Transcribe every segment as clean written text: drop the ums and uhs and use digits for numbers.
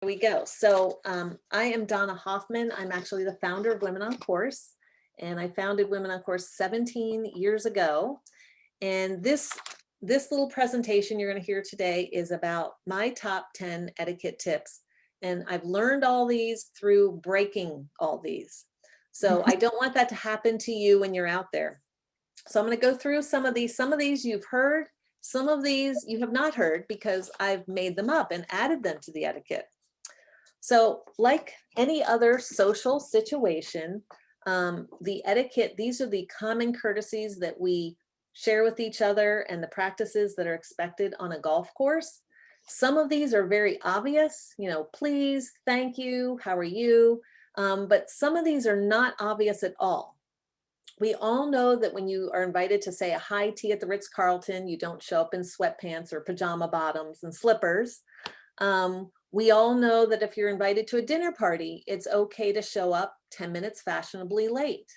Here we go. So I am Donna Hoffman. I'm actually the founder of Women on Course, and I founded Women on Course 17 years ago. And this little presentation you're going to hear today is about my top 10 etiquette tips. And I've learned all these through breaking all these. So I don't want that to happen to you when you're out there. So I'm going to go through some of these. Some of these you've heard, some of these you have not heard because I've made them up and added them to the etiquette. So like any other social situation, the etiquette, these are the common courtesies that we share with each other and the practices that are expected on a golf course. Some of these are very obvious, please, thank you, how are you? But some of these are not obvious at all. We all know that when you are invited to say a high tea at the Ritz-Carlton, you don't show up in sweatpants or pajama bottoms and slippers. We all know that if you're invited to a dinner party, it's okay to show up 10 minutes fashionably late.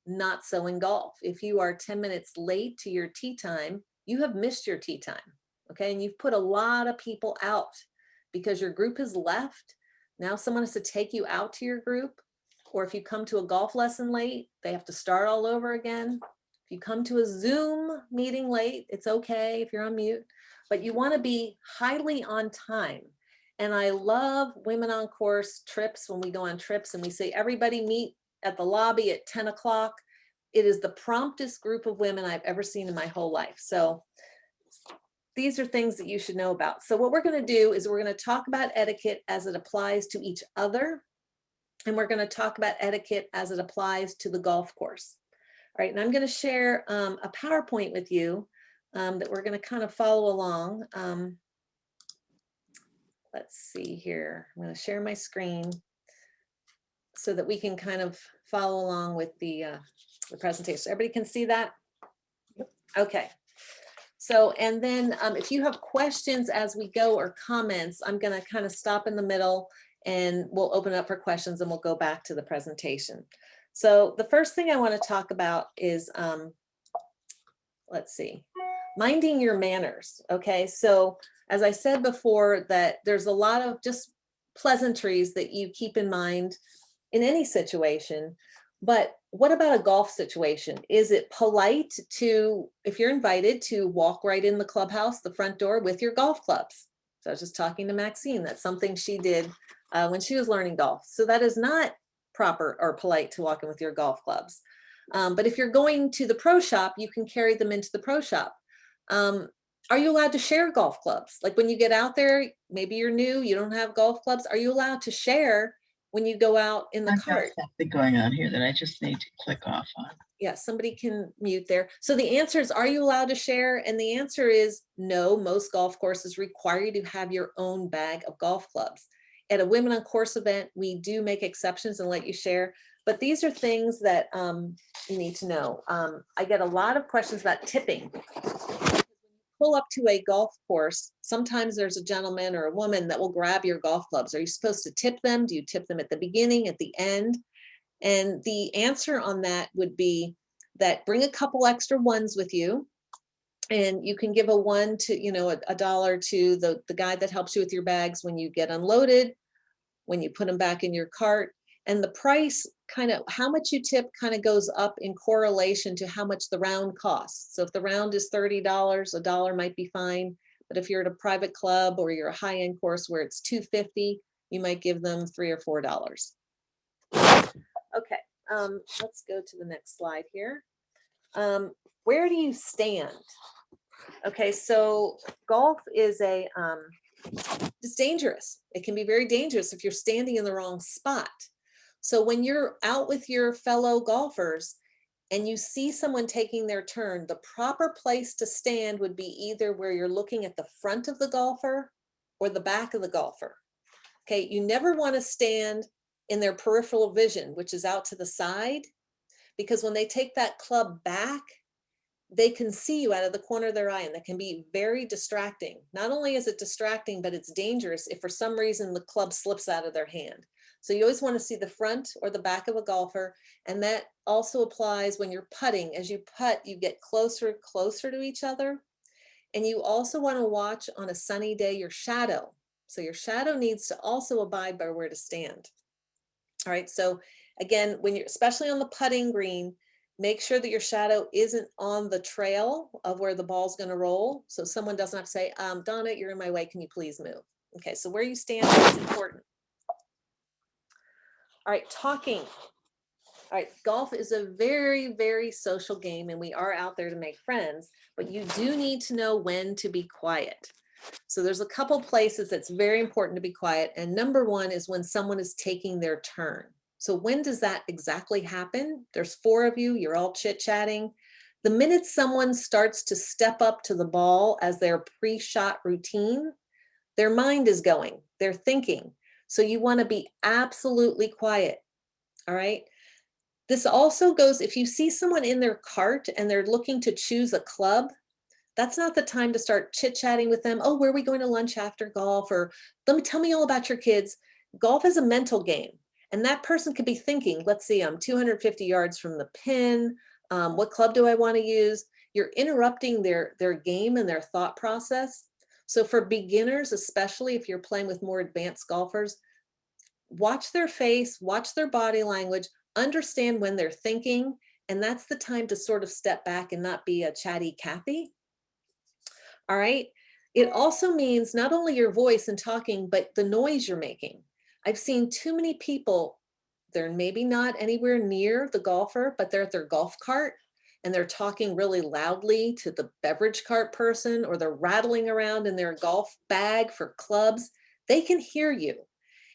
Not so in golf. If you are 10 minutes late to your tee time, you have missed your tee time, okay? And you've put a lot of people out because your group has left. Now someone has to take you out to your group, or if you come to a golf lesson late, they have to start all over again. If you come to a Zoom meeting late, it's okay if you're on mute, but you want to be highly on time. And I love Women on Course trips when we go on trips and we say, everybody meet at the lobby at 10 o'clock. It is the promptest group of women I've ever seen in my whole life. So these are things that you should know about. So what we're going to do is we're going to talk about etiquette as it applies to each other. And we're going to talk about etiquette as it applies to the golf course. All right, and I'm going to share a PowerPoint with you that we're going to kind of follow along. Let's see here. I'm going to share my screen so that we can kind of follow along with the presentation. Everybody can see that? Okay. So, and then if you have questions as we go or comments, I'm going to kind of stop in the middle and we'll open up for questions and we'll go back to the presentation. So the first thing I want to talk about is, let's see, minding your manners. Okay, so as I said before, that there's a lot of just pleasantries that you keep in mind in any situation. But what about a golf situation? Is it polite to, if you're invited, to walk right in the clubhouse, the front door with your golf clubs? So I was just talking to Maxine. That's something she did when she was learning golf. So that is not proper or polite to walk in with your golf clubs. But if you're going to the pro shop, you can carry them into the pro shop. Are you allowed to share golf clubs? Like when you get out there, maybe you're new, you don't have golf clubs. Are you allowed to share when you go out in the I've got cart? something going on here that I just need to click off on. Yeah, somebody can mute there. So the answer is, are you allowed to share? And the answer is no. Most golf courses require you to have your own bag of golf clubs. At a Women on Course event, we do make exceptions and let you share. But these are things that you need to know. I get a lot of questions about tipping. Pull up to a golf course, sometimes there's a gentleman or a woman that will grab your golf clubs. Are you supposed to tip them? Do you tip them at the beginning, at the end? And the answer on that would be that bring a couple extra ones with you. And you can give a one to, a dollar to the guy that helps you with your bags when you get unloaded, when you put them back in your cart. And the price kind of, how much you tip kind of goes up in correlation to how much the round costs. So if the round is $30, a dollar might be fine. But if you're at a private club or you're a high-end course where it's $2.50, you might give them $3 or $4. Okay, let's go to the next slide here. Where do you stand? Okay, so golf is it's dangerous. It can be very dangerous if you're standing in the wrong spot. So when you're out with your fellow golfers and you see someone taking their turn, the proper place to stand would be either where you're looking at the front of the golfer or the back of the golfer. Okay, you never want to stand in their peripheral vision, which is out to the side, because when they take that club back, they can see you out of the corner of their eye, and that can be very distracting. Not only is it distracting, but it's dangerous if for some reason the club slips out of their hand. So you always want to see the front or the back of a golfer. And that also applies when you're putting. As you putt, you get closer and closer to each other. And you also want to watch on a sunny day your shadow. So your shadow needs to also abide by where to stand. All right, so again, when you're, especially on the putting green, make sure that your shadow isn't on the trail of where the ball's gonna roll. So someone doesn't have to say, Donna, you're in my way, can you please move? Okay, so where you stand is important. All right, talking. All right, golf is a very, very social game and we are out there to make friends, but you do need to know when to be quiet. So there's a couple places that's very important to be quiet. And number one is when someone is taking their turn. So when does that exactly happen? There's 4 of you, you're all chit-chatting. The minute someone starts to step up to the ball as their pre-shot routine, their mind is going, they're thinking. So you want to be absolutely quiet. All right. This also goes, if you see someone in their cart and they're looking to choose a club, that's not the time to start chit-chatting with them. Oh, where are we going to lunch after golf? Or tell me all about your kids. Golf is a mental game. And that person could be thinking, let's see, I'm 250 yards from the pin. What club do I want to use? You're interrupting their game and their thought process. So for beginners, especially if you're playing with more advanced golfers, watch their face, watch their body language, understand when they're thinking. And that's the time to sort of step back and not be a chatty Cathy. All right. It also means not only your voice and talking, but the noise you're making. I've seen too many people, they're maybe not anywhere near the golfer, but they're at their golf cart and they're talking really loudly to the beverage cart person, or they're rattling around in their golf bag for clubs. They can hear you.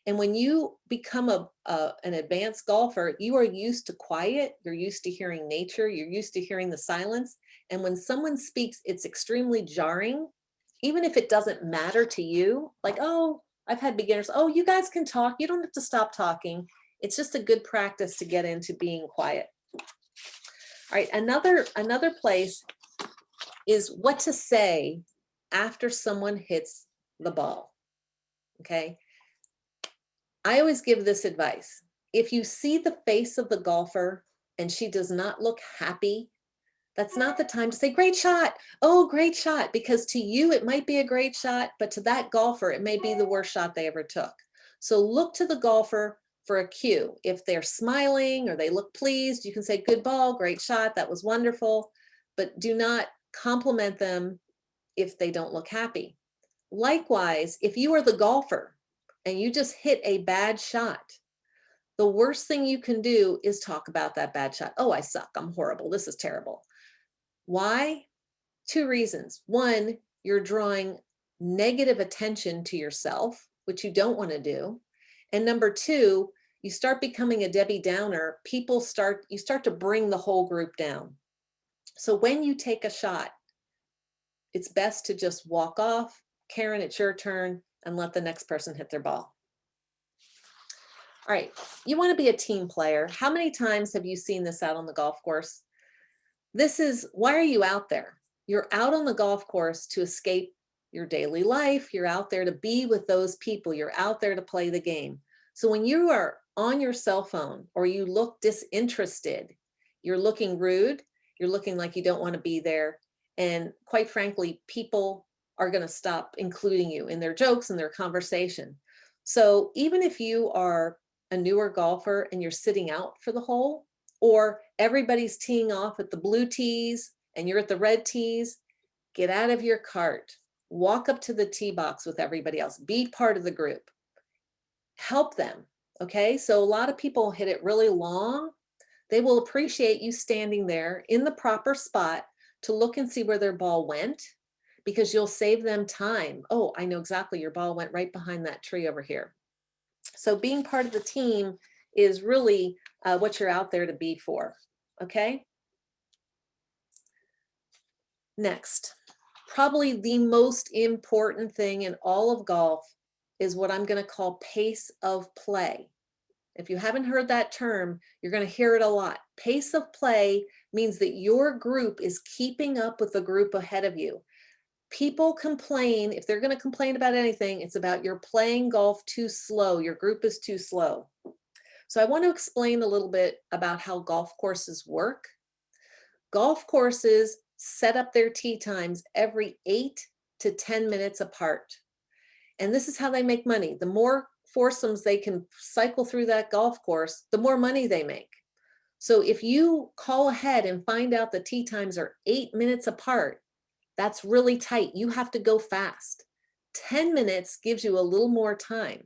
And when you become an advanced golfer, you are used to quiet, you're used to hearing nature, you're used to hearing the silence. And when someone speaks, it's extremely jarring, even if it doesn't matter to you. Like, oh, I've had beginners, oh, you guys can talk, you don't have to stop talking. It's just a good practice to get into being quiet. All right, another place is what to say after someone hits the ball, okay? I always give this advice. If you see the face of the golfer and she does not look happy, that's not the time to say, great shot. Oh, great shot. Because to you, it might be a great shot, but to that golfer, it may be the worst shot they ever took. So look to the golfer for a cue. If they're smiling or they look pleased, you can say, good ball, great shot. That was wonderful. But do not compliment them if they don't look happy. Likewise, if you are the golfer and you just hit a bad shot, the worst thing you can do is talk about that bad shot. Oh, I suck. I'm horrible. This is terrible. Why? 2 reasons. One, you're drawing negative attention to yourself, which you don't want to do. And number 2, you start becoming a Debbie Downer. You start to bring the whole group down. So when you take a shot, it's best to just walk off. Karen, it's your turn, and let the next person hit their ball. All right, you want to be a team player. How many times have you seen this out on the golf course? This is, why are you out there? You're out on the golf course to escape your daily life. You're out there to be with those people. You're out there to play the game. So when you are on your cell phone or you look disinterested, you're looking rude, you're looking like you don't want to be there. And quite frankly, people are going to stop including you in their jokes and their conversation. So even if you are a newer golfer and you're sitting out for the hole, or everybody's teeing off at the blue tees and you're at the red tees, get out of your cart, walk up to the tee box with everybody else, be part of the group, help them. Okay, so a lot of people hit it really long. They will appreciate you standing there in the proper spot to look and see where their ball went, because you'll save them time. Oh, I know exactly, your ball went right behind that tree over here. So being part of the team is really what you're out there to be for, okay? Next, probably the most important thing in all of golf is what I'm going to call pace of play. If you haven't heard that term, you're going to hear it a lot. Pace of play means that your group is keeping up with the group ahead of you. People complain, if they're going to complain about anything, it's about you're playing golf too slow. Your group is too slow. So I want to explain a little bit about how golf courses work. Golf courses set up their tee times every 8 to 10 minutes apart. And this is how they make money. The more foursomes they can cycle through that golf course, the more money they make. So if you call ahead and find out the tee times are 8 minutes apart, that's really tight. You have to go fast. 10 minutes gives you a little more time.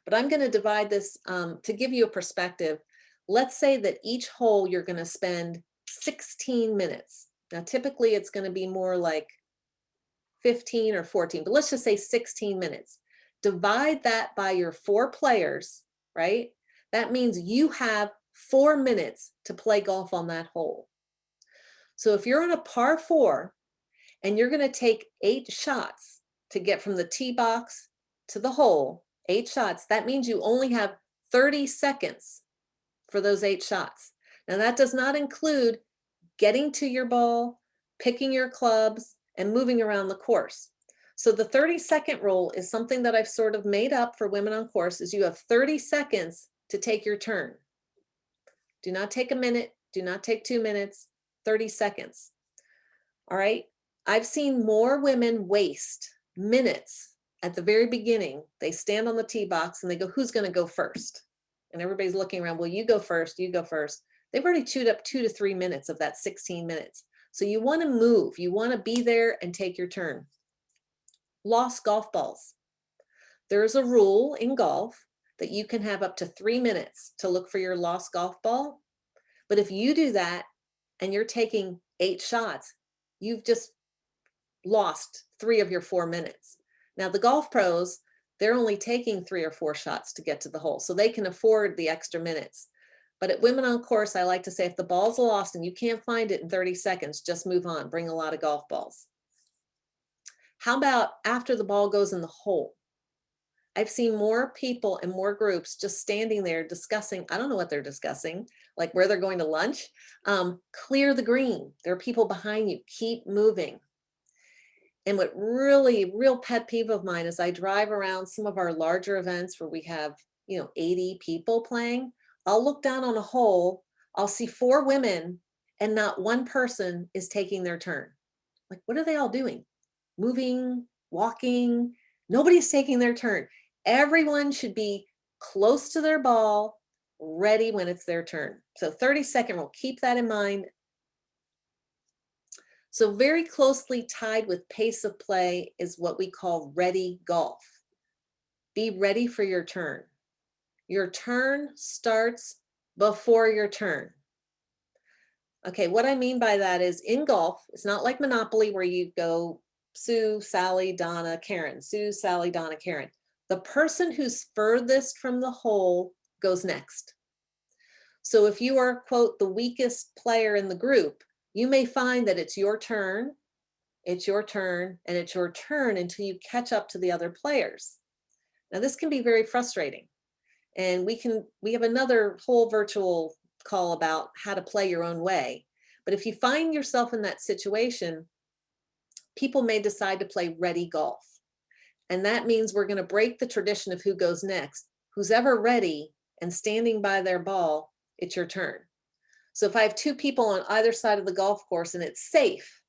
But I'm going to divide this to give you a perspective. Let's say that each hole you're going to spend 16 minutes. Now, typically it's going to be more like 15 or 14, but let's just say 16 minutes. Divide that by your 4 players, right? That means you have 4 minutes to play golf on that hole. So if you're on a par 4 and you're going to take 8 shots to get from the tee box to the hole, 8 shots, that means you only have 30 seconds for those 8 shots. Now that does not include getting to your ball, picking your clubs, and moving around the course. So the 30-second rule is something that I've sort of made up for women on course, is you have 30 seconds to take your turn. Do not take a minute, do not take 2 minutes, 30 seconds. All right, I've seen more women waste minutes at the very beginning. They stand on the tee box and they go, who's gonna go first? And everybody's looking around, well, you go first, you go first. They've already chewed up 2 to 3 minutes of that 16 minutes. So you want to move, you want to be there and take your turn. Lost golf balls. There's a rule in golf that you can have up to 3 minutes to look for your lost golf ball. But if you do that and you're taking 8 shots, you've just lost 3 of your 4 minutes. Now the golf pros, they're only taking 3 or 4 shots to get to the hole, so they can afford the extra minutes. But at Women on Course, I like to say, if the ball's lost and you can't find it in 30 seconds, just move on, bring a lot of golf balls. How about after the ball goes in the hole? I've seen more people and more groups just standing there discussing, I don't know what they're discussing, like where they're going to lunch. Clear the green. There are people behind you, keep moving. And what really, real pet peeve of mine is I drive around some of our larger events where we have, 80 people playing. I'll look down on a hole, I'll see 4 women and not one person is taking their turn. Like, what are they all doing? Moving, walking, nobody's taking their turn. Everyone should be close to their ball, ready when it's their turn. So 30-second rule, keep that in mind. So very closely tied with pace of play is what we call ready golf. Be ready for your turn. Your turn starts before your turn. Okay, what I mean by that is in golf, it's not like Monopoly where you go Sue, Sally, Donna, Karen, Sue, Sally, Donna, Karen. The person who's furthest from the hole goes next. So if you are, quote, the weakest player in the group, you may find that it's your turn, and it's your turn until you catch up to the other players. Now this can be very frustrating. And we have another whole virtual call about how to play your own way. But if you find yourself in that situation, people may decide to play ready golf. And that means we're going to break the tradition of who goes next. Who's ever ready and standing by their ball, it's your turn. So if I have 2 people on either side of the golf course and it's safe,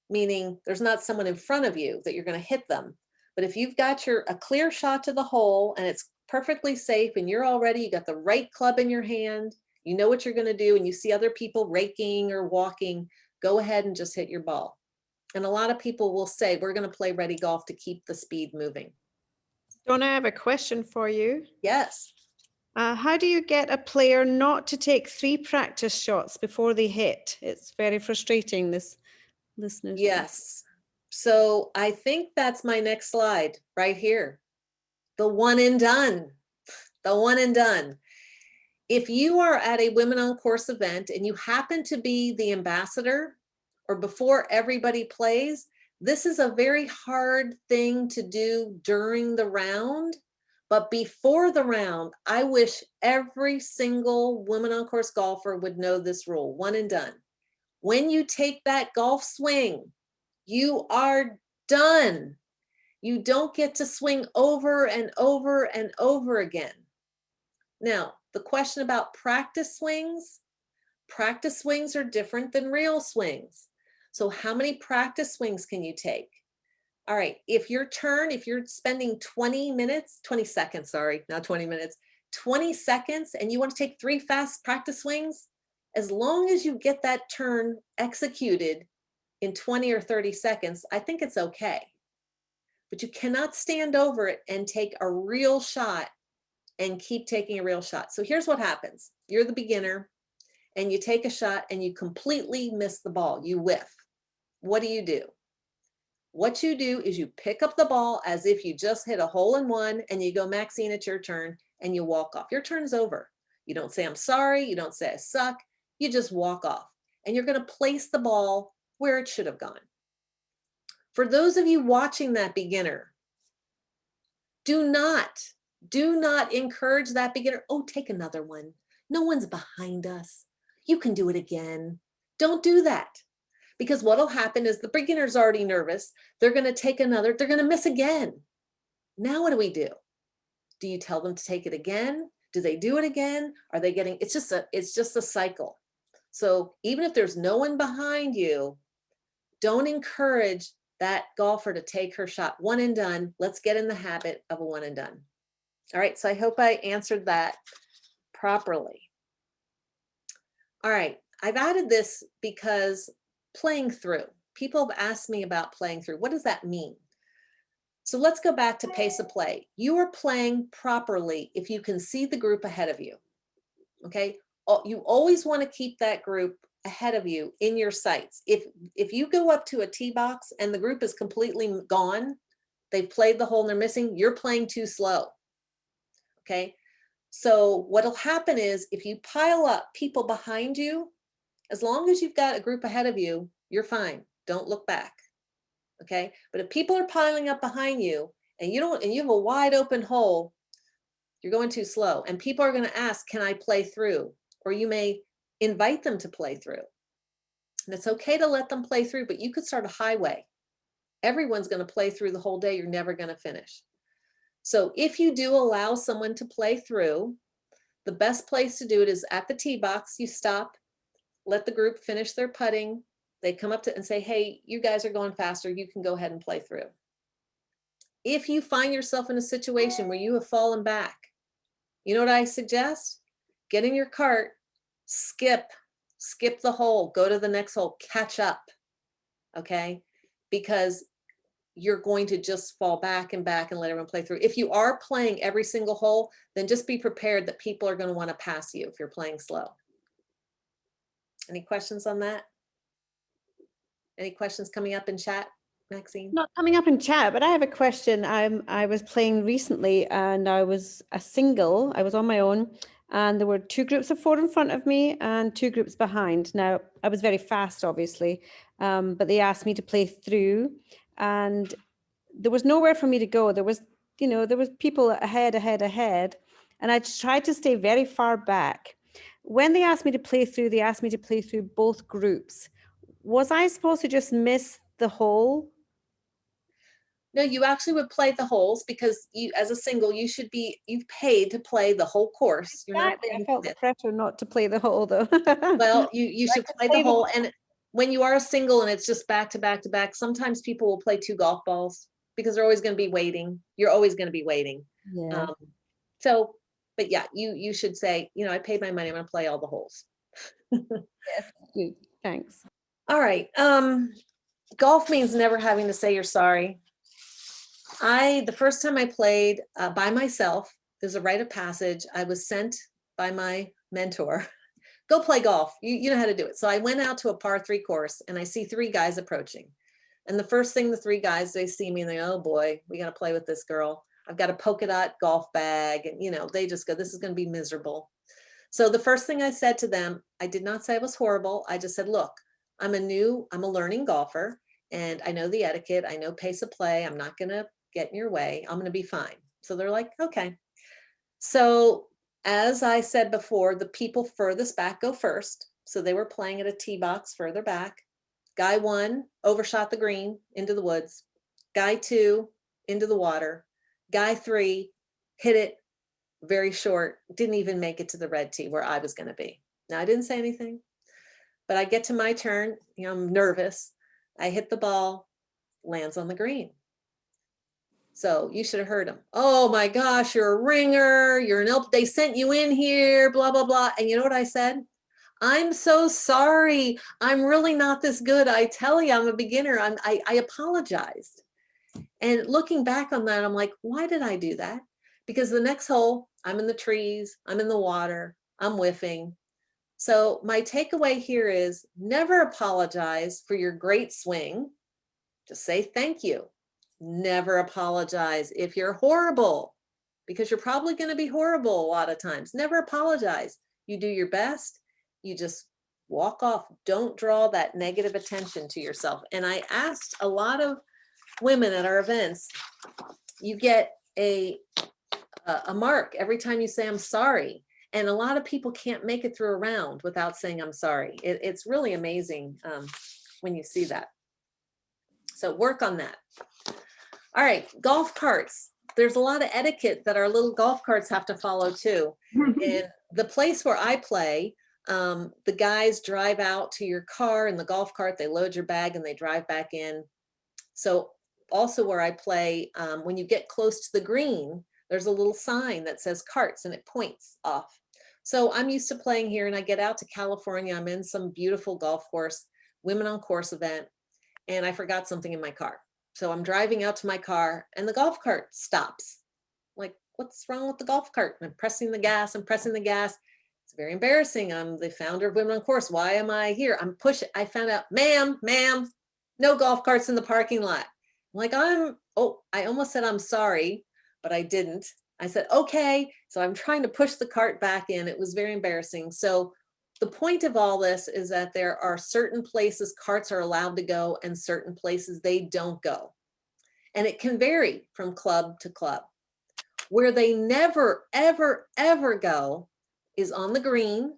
meaning there's not someone in front of you that you're going to hit them. But if you've got a clear shot to the hole and it's perfectly safe and you're all ready, you got the right club in your hand, you know what you're going to do, and you see other people raking or walking, go ahead and just hit your ball. And a lot of people will say, we're going to play ready golf to keep the speed moving. Donna, I have a question for you. Yes. How do you get a player not to take 3 practice shots before they hit? It's very frustrating, this listeners. Yes. So I think that's my next slide right here. The one and done. The one and done. If you are at a Women on Course event and you happen to be the ambassador or before everybody plays, this is a very hard thing to do during the round. But before the round, I wish every single Women on Course golfer would know this rule, one and done. When you take that golf swing, you are done. You don't get to swing over and over and over again. Now, the question about practice swings are different than real swings. So how many practice swings can you take? All right, if your turn, if you're spending 20 minutes, 20 seconds, sorry, not 20 minutes, 20 seconds, and you want to take 3 fast practice swings, as long as you get that turn executed in 20 or 30 seconds, I think it's okay. But you cannot stand over it and take a real shot and keep taking a real shot. So here's what happens. You're the beginner and you take a shot and you completely miss the ball. You whiff. What do? What you do is you pick up the ball as if you just hit a hole in one and you go, Maxine, it's your turn, and you walk off. Your turn's over. You don't say, I'm sorry. You don't say, I suck. You just walk off and you're going to place the ball where it should have gone. For those of you watching that beginner, do not encourage that beginner. Oh, take another one. No one's behind us. You can do it again. Don't do that. Because what'll happen is the beginner's already nervous. They're going to take another, they're going to miss again. Now what do? Do you tell them to take it again? Do they do it again? Are they getting, it's just a cycle. So even if there's no one behind you, don't encourage that golfer to take her shot. One and done. Let's get in the habit of a one and done. All right, so I hope I answered that properly. All right, I've added this because playing through. People have asked me about playing through. What does that mean? So let's go back to pace of play. You are playing properly if you can see the group ahead of you. Okay, you always want to keep that group ahead of you in your sights. If you go up to a tee box and the group is completely gone, they've played the hole and they're missing, you're playing too slow. Okay, so what'll happen is if you pile up people behind you, as long as you've got a group ahead of you, you're fine. Don't look back. Okay, but if people are piling up behind you and you have a wide open hole, you're going too slow. And people are going to ask, can I play through? Or you may invite them to play through. And it's okay to let them play through, but you could start a highway. Everyone's going to play through the whole day. You're never going to finish. So if you do allow someone to play through, the best place to do it is at the tee box. You stop, let the group finish their putting. They come up to and say, hey, you guys are going faster. You can go ahead and play through. If you find yourself in a situation where you have fallen back, you know what I suggest? Get in your cart, skip the hole, go to the next hole, catch up, okay? Because you're going to just fall back and let everyone play through. If you are playing every single hole, then just be prepared that people are going to want to pass you if you're playing slow. Any questions on that? Any questions coming up in chat, Maxine? Not coming up in chat, but I have a question. I was playing recently and I was a single. I was on my own and there were 2 groups of 4 in front of me and 2 groups behind. Now, I was very fast, obviously, but they asked me to play through and there was nowhere for me to go. There was people ahead. And I tried to stay very far back. When they asked me to play through, they asked me to play through both groups. Was I supposed to just miss the hole? No, you actually would play the holes because you, as a single, you've paid to play the whole course. You're not Exactly. I playing felt the fifth. pressure not to play the hole though. Well, you should play the play the hole. And when you are a single and it's just back to back to back, sometimes people will play 2 golf balls because they're always going to be waiting. You're always going to be waiting. Yeah. So, but yeah, you should say, I paid my money. I'm going to play all the holes. Yes. Good. Thanks. All right. Golf means never having to say you're sorry. The first time I played by myself, there's a rite of passage. I was sent by my mentor, go play golf. You know how to do it. So I went out to a par 3 course and I see 3 guys approaching. And the first thing the 3 guys, they see me and they, oh boy, we got to play with this girl. I've got a polka dot golf bag. And, they just go, this is going to be miserable. So the first thing I said to them, I did not say it was horrible. I just said, look, I'm a learning golfer and I know the etiquette. I know pace of play. I'm not going to get in your way. I'm going to be fine. So they're like, okay. So as I said before, the people furthest back go first. So they were playing at a tee box further back. Guy 1 overshot the green into the woods. Guy 2 into the water. Guy 3 hit it very short, didn't even make it to the red tee where I was going to be. Now, I didn't say anything, but I get to my turn. I'm nervous. I hit the ball, lands on the green. So you should have heard them. Oh my gosh, you're a ringer. You're an elf. They sent you in here, blah, blah, blah. And you know what I said? I'm so sorry. I'm really not this good. I tell you, I'm a beginner. I apologized. And looking back on that, I'm like, why did I do that? Because the next hole, I'm in the trees, I'm in the water, I'm whiffing. So my takeaway here is never apologize for your great swing. Just say thank you. Never apologize if you're horrible, because you're probably going to be horrible a lot of times. Never apologize. You do your best. You just walk off. Don't draw that negative attention to yourself. And I asked a lot of women at our events, you get a mark every time you say I'm sorry. And a lot of people can't make it through a round without saying I'm sorry. It's really amazing when you see that. So work on that. All right, golf carts. There's a lot of etiquette that our little golf carts have to follow too. And the place where I play, the guys drive out to your car in the golf cart, they load your bag and they drive back in. So also where I play, when you get close to the green, there's a little sign that says carts and it points off. So I'm used to playing here and I get out to California. I'm in some beautiful golf course, women on course event, and I forgot something in my car. So I'm driving out to my car and the golf cart stops. Like, what's wrong with the golf cart? And I'm pressing the gas, I'm pressing the gas. It's very embarrassing. I'm the founder of Women on Course. Why am I here? I'm pushing. I found out, ma'am, no golf carts in the parking lot. I'm like, I almost said I'm sorry, but I didn't. I said, okay. So I'm trying to push the cart back in. It was very embarrassing. So the point of all this is that there are certain places carts are allowed to go and certain places they don't go. And it can vary from club to club. Where they never, ever, ever go is on the green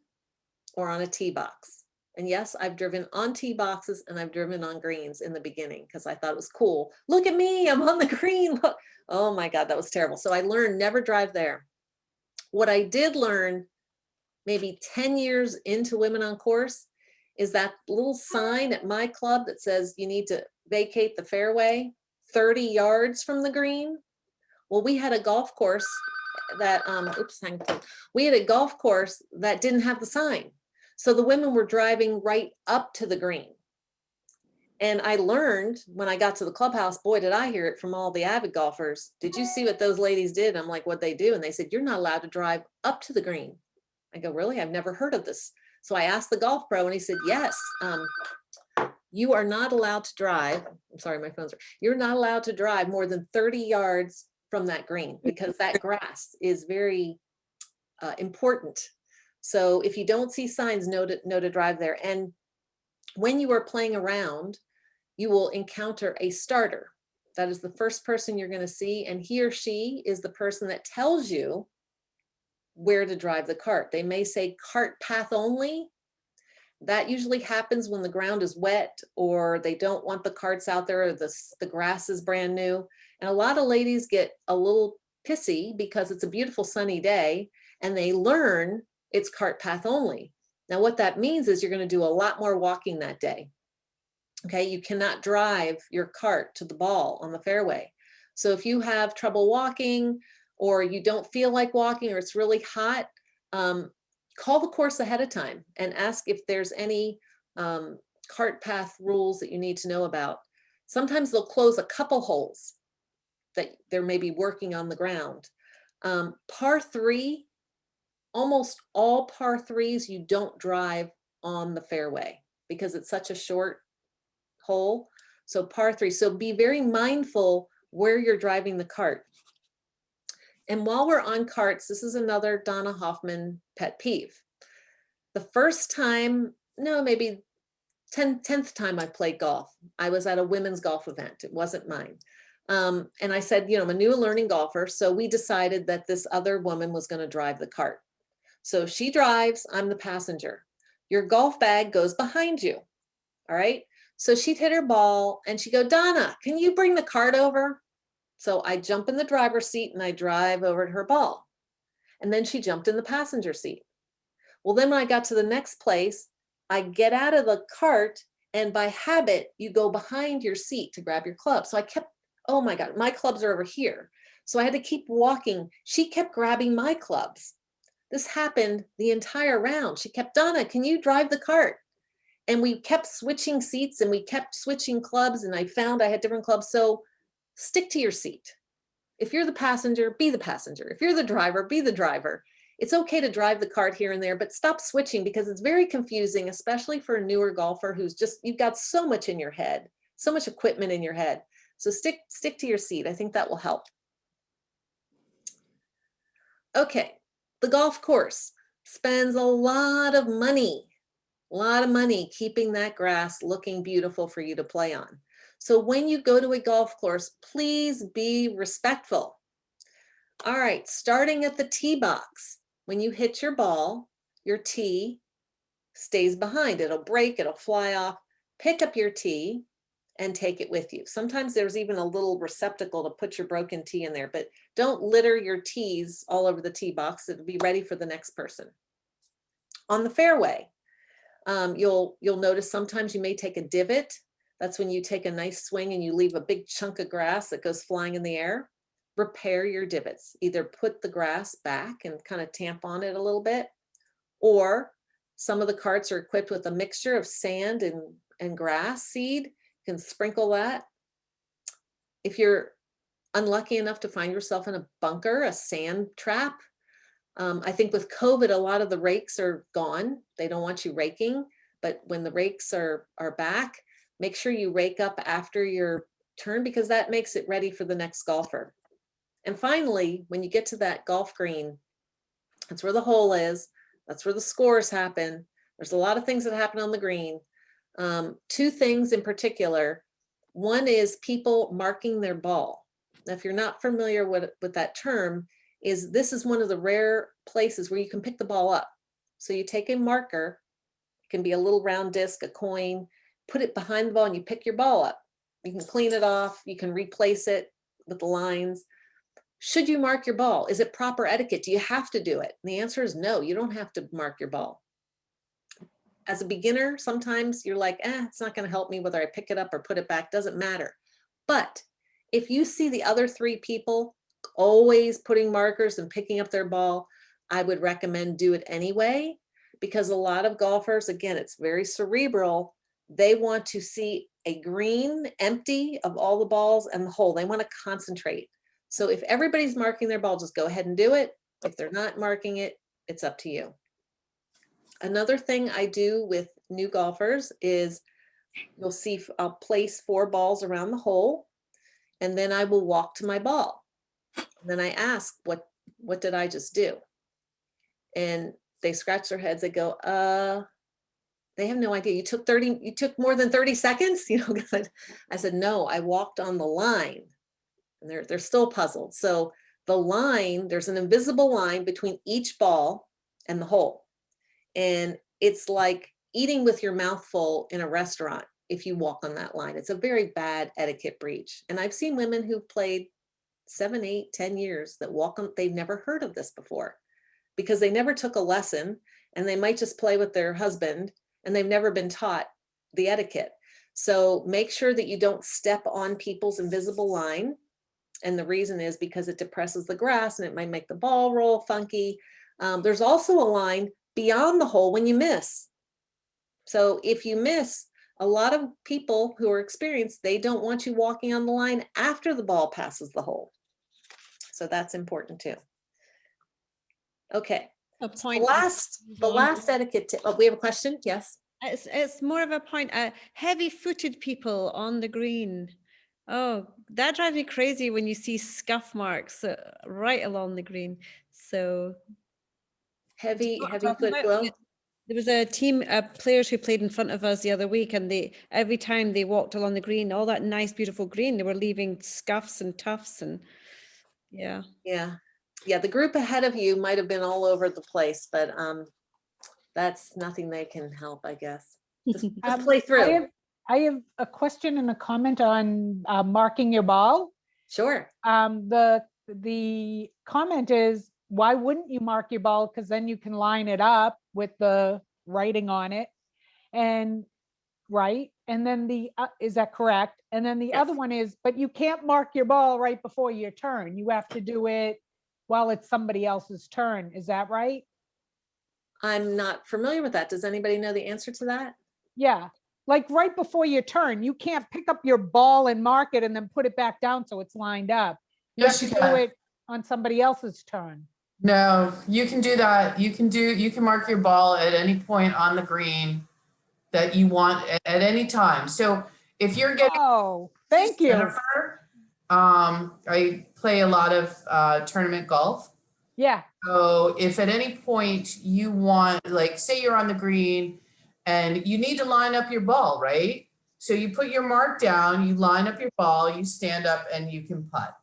or on a tee box. And yes, I've driven on tee boxes and I've driven on greens in the beginning because I thought it was cool. Look at me, I'm on the green. Look. Oh my God, that was terrible. So I learned never drive there. What I did learn maybe 10 years into Women on Course is that little sign at my club that says you need to vacate the fairway 30 yards from the green. Well, we had a golf course that, we had a golf course that didn't have the sign. So the women were driving right up to the green. And I learned when I got to the clubhouse, boy, did I hear it from all the avid golfers. Did you see what those ladies did? I'm like, what'd they do? And they said, you're not allowed to drive up to the green. I go, really? I've never heard of this. So I asked the golf pro and he said, yes, you are not allowed to drive. I'm sorry, my phone's, you're not allowed to drive more than 30 yards from that green because that grass is very important. So if you don't see signs, know to drive there. And when you are playing around, you will encounter a starter. That is the first person you're going to see. And he or she is the person that tells you where to drive the cart. They may say cart path only. That usually happens when the ground is wet or they don't want the carts out there or the grass is brand new. And a lot of ladies get a little pissy because it's a beautiful sunny day and they learn it's cart path only. Now what that means is you're going to do a lot more walking that day. Okay, you cannot drive your cart to the ball on the fairway. So if you have trouble walking or you don't feel like walking or it's really hot, call the course ahead of time and ask if there's any cart path rules that you need to know about. Sometimes they'll close a couple holes that they're maybe working on the ground. Par 3, almost all par 3s, you don't drive on the fairway because it's such a short hole. So par 3, so be very mindful where you're driving the cart. And while we're on carts, this is another Donna Hoffman pet peeve. The first time, no, maybe 10th time I played golf, I was at a women's golf event. It wasn't mine. And I said, you know, I'm a new learning golfer. So we decided that this other woman was going to drive the cart. So she drives, I'm the passenger. Your golf bag goes behind you. All right. So she'd hit her ball and she'd go, Donna, can you bring the cart over? So I jump in the driver's seat and I drive over to her ball. And then she jumped in the passenger seat. Well, then when I got to the next place, I get out of the cart and by habit, you go behind your seat to grab your club. So I kept oh my God, my clubs are over here. So I had to keep walking. She kept grabbing my clubs. This happened the entire round. She kept, Donna, can you drive the cart? And we kept switching seats and we kept switching clubs, and I found I had different clubs. So stick to your seat. If you're the passenger, be the passenger. If you're the driver, be the driver. It's okay to drive the cart here and there, but stop switching because it's very confusing, especially for a newer golfer who's just, you've got so much in your head, so much equipment in your head. So stick to your seat. I think that will help. Okay, the golf course spends a lot of money keeping that grass looking beautiful for you to play on. So when you go to a golf course, please be respectful. All right, starting at the tee box. When you hit your ball, your tee stays behind. It'll break, it'll fly off. Pick up your tee and take it with you. Sometimes there's even a little receptacle to put your broken tee in there, but don't litter your tees all over the tee box. It'll be ready for the next person. On the fairway, you'll notice sometimes you may take a divot. That's when you take a nice swing and you leave a big chunk of grass that goes flying in the air. Repair your divots. Either put the grass back and kind of tamp on it a little bit, or some of the carts are equipped with a mixture of sand and grass seed. You can sprinkle that. If you're unlucky enough to find yourself in a bunker, a sand trap, I think with COVID, a lot of the rakes are gone. They don't want you raking, but when the rakes are back, make sure you rake up after your turn because that makes it ready for the next golfer. And finally, when you get to that golf green, that's where the hole is. That's where the scores happen. There's a lot of things that happen on the green. Two things in particular. One is people marking their ball. Now, if you're not familiar with that term, this is one of the rare places where you can pick the ball up. So you take a marker, it can be a little round disc, a coin, put it behind the ball and you pick your ball up. You can clean it off, you can replace it with the lines. Should you mark your ball? Is it proper etiquette? Do you have to do it? And the answer is no, you don't have to mark your ball. As a beginner, sometimes you're like, it's not gonna help me whether I pick it up or put it back, doesn't matter. But if you see the other three people always putting markers and picking up their ball, I would recommend do it anyway, because a lot of golfers, again, it's very cerebral. They want to see a green empty of all the balls and the hole. They want to concentrate. So if everybody's marking their ball, just go ahead and do it. If they're not marking it, it's up to you. Another thing I do with new golfers is you'll see I'll place 4 balls around the hole, and then I will walk to my ball. And then I ask, what did I just do? And they scratch their heads. They go, they have no idea. You took more than 30 seconds, you know, because I said, no, I walked on the line. And they're still puzzled. So the line, there's an invisible line between each ball and the hole. And it's like eating with your mouth full in a restaurant if you walk on that line. It's a very bad etiquette breach. And I've seen women who've played 7, 8, 10 years that walk on, they've never heard of this before because they never took a lesson, and they might just play with their husband and they've never been taught the etiquette. So make sure that you don't step on people's invisible line. And the reason is because it depresses the grass and it might make the ball roll funky. There's also a line beyond the hole when you miss. So if you miss, a lot of people who are experienced, they don't want you walking on the line after the ball passes the hole. So that's important too. Okay. A So point. the last etiquette tip. Oh, we have a question? Yes. It's more of a point. Heavy-footed people on the green. Oh, that drives me crazy when you see scuff marks right along the green. So Heavy talking foot. about- Well, there was a team of players who played in front of us the other week, and every time they walked along the green, all that nice, beautiful green, they were leaving scuffs and tufts, and yeah. The group ahead of you might have been all over the place, but that's nothing they can help, I guess. Just play through. I have a question and a comment on marking your ball. Sure. The comment is, why wouldn't you mark your ball? Because then you can line it up with the writing on it. And right. and then is that correct? And then the Yes. other one is, but you can't mark your ball right before your turn. You have to do it while it's somebody else's turn. Is that right? I'm not familiar with that. Does anybody know the answer to that? Yeah, like right before your turn, you can't pick up your ball and mark it and then put it back down so it's lined up. You Yes, have you to do can. it on somebody else's turn. No, you can do that. You can mark your ball at any point on the green that you want at any time. So if you're getting Oh, thank you. Jennifer, I play a lot of tournament golf. Yeah, So if at any point you want, like, say you're on the green and you need to line up your ball, right? So you put your mark down, you line up your ball, you stand up and you can putt.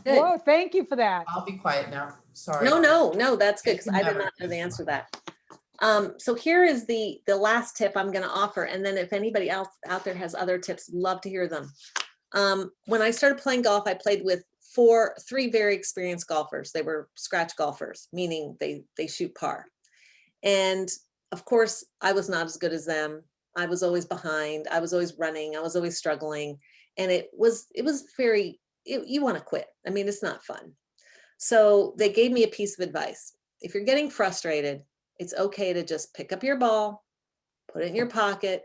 Good. whoa, thank you for that. I'll be quiet now. Sorry. No, that's good, because can I did never not know the do answer to that. So here is the last tip I'm going to offer, and then if anybody else out there has other tips, love to hear them. When I started playing golf, I played with three very experienced golfers. They were scratch golfers, meaning they shoot par. And of course, I was not as good as them. I was always behind. I was always running. I was always struggling, and it was very. You want to quit. I mean, it's not fun. So they gave me a piece of advice. If you're getting frustrated, it's okay to just pick up your ball, put it in your pocket.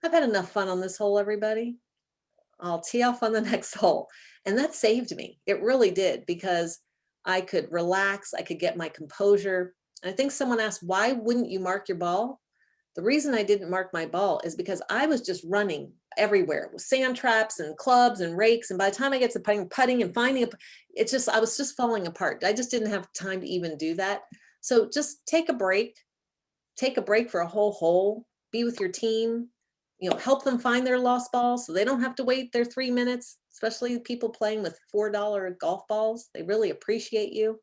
I've had enough fun on this hole, everybody. I'll tee off on the next hole. And that saved me. It really did, because I could relax. I could get my composure. And I think someone asked, why wouldn't you mark your ball? The reason I didn't mark my ball is because I was just running everywhere with sand traps and clubs and rakes. And by the time I get to putting and finding I was just falling apart. I just didn't have time to even do that. So just take a break for a whole hole, be with your team, help them find their lost balls so they don't have to wait their 3 minutes, especially people playing with $4 golf balls. They really appreciate you.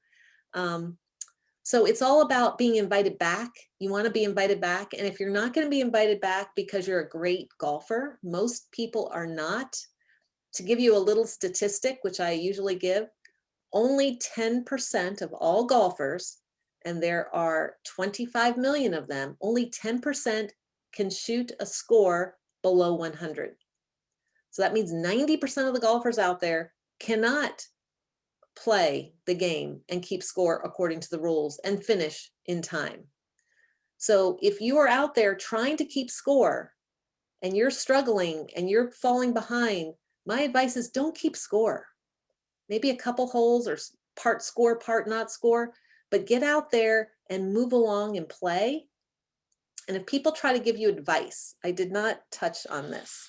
So it's all about being invited back. You want to be invited back. And if you're not going to be invited back because you're a great golfer, most people are not. To give you a little statistic, which I usually give, only 10% of all golfers, and there are 25 million of them, only 10% can shoot a score below 100. So that means 90% of the golfers out there cannot play the game and keep score according to the rules and finish in time. So if you are out there trying to keep score and you're struggling and you're falling behind, my advice is don't keep score. Maybe a couple holes or part score, part not score, but get out there and move along and play. And if people try to give you advice, I did not touch on this.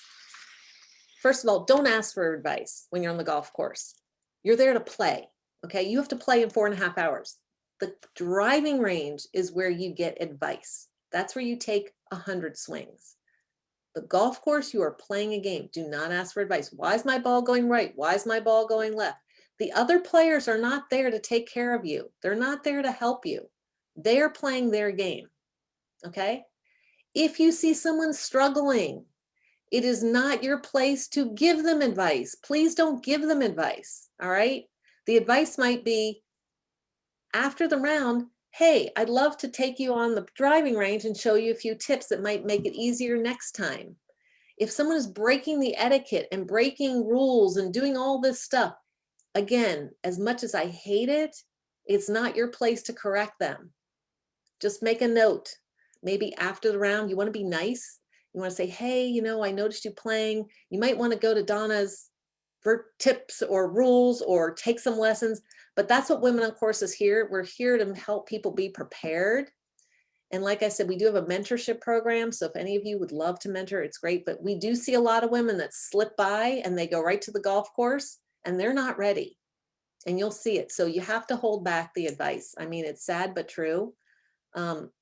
First of all, don't ask for advice when you're on the golf course. You're there to play, okay? You have to play in 4.5 hours. The driving range is where you get advice. That's where you take 100 swings. The golf course, you are playing a game. Do not ask for advice. Why is my ball going right? Why is my ball going left? The other players are not there to take care of you. They're not there to help you. They're playing their game, okay? If you see someone struggling, it is not your place to give them advice. Please don't give them advice, all right? The advice might be, after the round, hey, I'd love to take you on the driving range and show you a few tips that might make it easier next time. If someone is breaking the etiquette and breaking rules and doing all this stuff, again, as much as I hate it, it's not your place to correct them. Just make a note. Maybe after the round, you want to be nice. You want to say, hey, I noticed you playing. You might want to go to Donna's for tips or rules or take some lessons. But that's what Women on Course is here. We're here to help people be prepared. And like I said, we do have a mentorship program. So if any of you would love to mentor, it's great. But we do see a lot of women that slip by and they go right to the golf course and they're not ready. And you'll see it. So you have to hold back the advice. I mean, it's sad but true.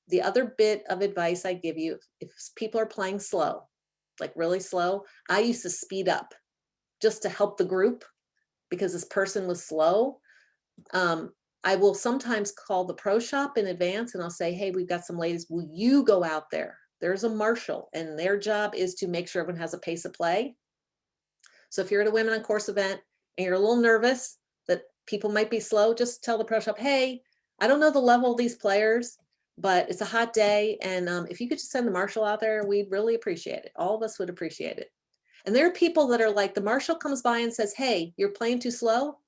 The other bit of advice I give you, if people are playing slow, like really slow, I used to speed up just to help the group because this person was slow. I will sometimes call the pro shop in advance and I'll say, hey, we've got some ladies. Will you go out there? There's a marshal and their job is to make sure everyone has a pace of play. So if you're at a Women on Course event and you're a little nervous that people might be slow, just tell the pro shop, hey, I don't know the level of these players, but it's a hot day. And if you could just send the marshal out there, we'd really appreciate it. All of us would appreciate it. And there are people that are like, the marshal comes by and says, hey, you're playing too slow.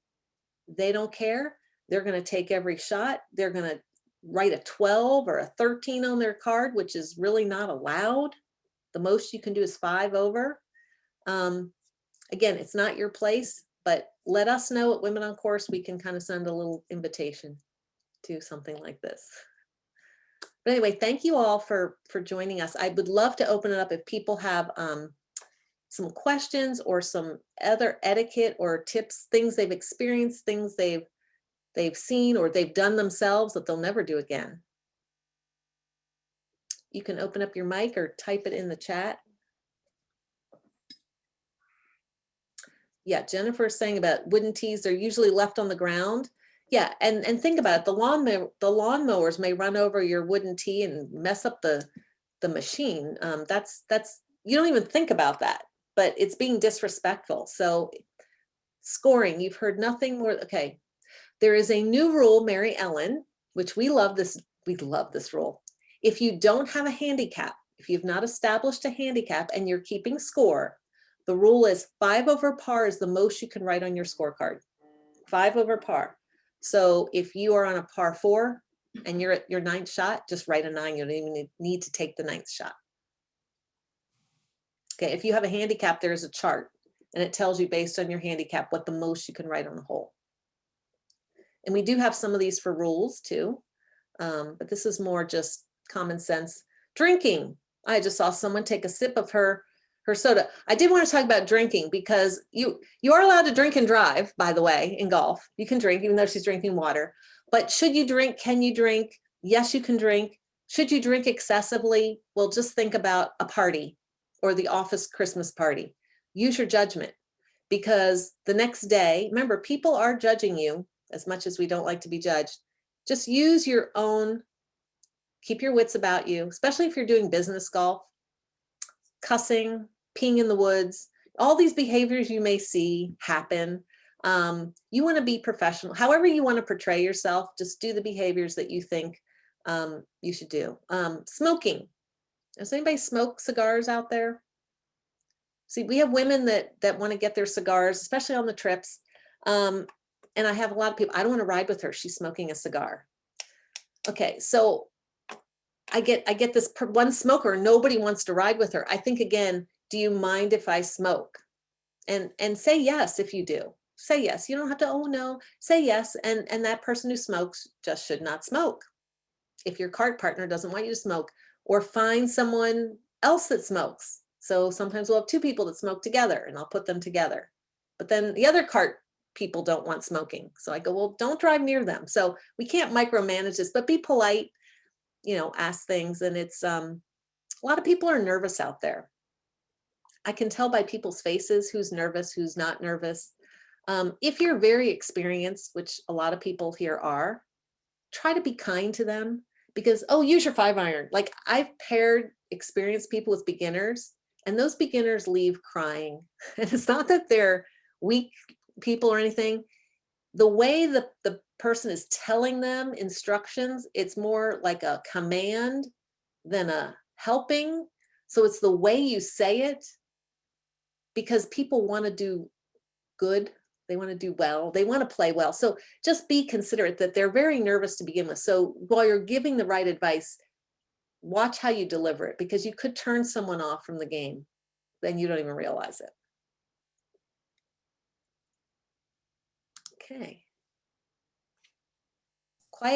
They don't care. They're going to take every shot. They're going to write a 12 or a 13 on their card, which is really not allowed. The most you can do is 5 over. Again, it's not your place, but let us know at Women on Course. We can kind of send a little invitation to something like this. But anyway, thank you all for joining us. I would love to open it up if people have some questions or some other etiquette or tips, things they've experienced, things they've seen or they've done themselves that they'll never do again. You can open up your mic or type it in the chat. Yeah, Jennifer is saying about wooden tees, they're usually left on the ground. Yeah, and think about it, the lawnmowers may run over your wooden tee and mess up the machine. That's you don't even think about that, but it's being disrespectful. So scoring, you've heard nothing more. Okay, there is a new rule, Mary Ellen, which we love this rule. If you don't have a handicap, if you've not established a handicap and you're keeping score, the rule is 5 over par is the most you can write on your scorecard. 5 over par. So if you are on a par 4 and you're at your 9th shot, just write a 9. You don't even need to take the 9th shot. Okay, if you have a handicap, there's a chart and it tells you based on your handicap what the most you can write on the hole. And we do have some of these for rules too, but this is more just common sense. Drinking. I just saw someone take a sip of her soda. I did want to talk about drinking because you are allowed to drink and drive, by the way, in golf. You can drink even though she's drinking water. But should you drink? Can you drink? Yes, you can drink. Should you drink excessively? Well, just think about a party or the office Christmas party. Use your judgment because the next day, remember, people are judging you as much as we don't like to be judged. Just use your own, keep your wits about you, especially if you're doing business golf. Cussing, peeing in the woods, all these behaviors you may see happen. You want to be professional. However you want to portray yourself, just do the behaviors that you think you should do. Smoking. Does anybody smoke cigars out there? See, we have women that want to get their cigars, especially on the trips. And I have a lot of people, I don't want to ride with her. She's smoking a cigar. Okay, so I get this one smoker, nobody wants to ride with her. I think again, do you mind if I smoke? And say yes if you do. Say yes. You don't have to, oh no, say yes. And that person who smokes just should not smoke. If your cart partner doesn't want you to smoke, or find someone else that smokes. So sometimes we'll have 2 people that smoke together and I'll put them together. But then the other cart people don't want smoking. So I go, well, don't drive near them. So we can't micromanage this, but be polite, ask things. And it's, a lot of people are nervous out there. I can tell by people's faces who's nervous, who's not nervous. If you're very experienced, which a lot of people here are, try to be kind to them because, oh, use your 5-iron. Like I've paired experienced people with beginners and those beginners leave crying. And it's not that they're weak people or anything. The way the person is telling them instructions, it's more like a command than a helping. So it's the way you say it, because people want to do good. They want to do well. They want to play well. So just be considerate that they're very nervous to begin with. So while you're giving the right advice, watch how you deliver it because you could turn someone off from the game. Then you don't even realize it. Okay. Quiet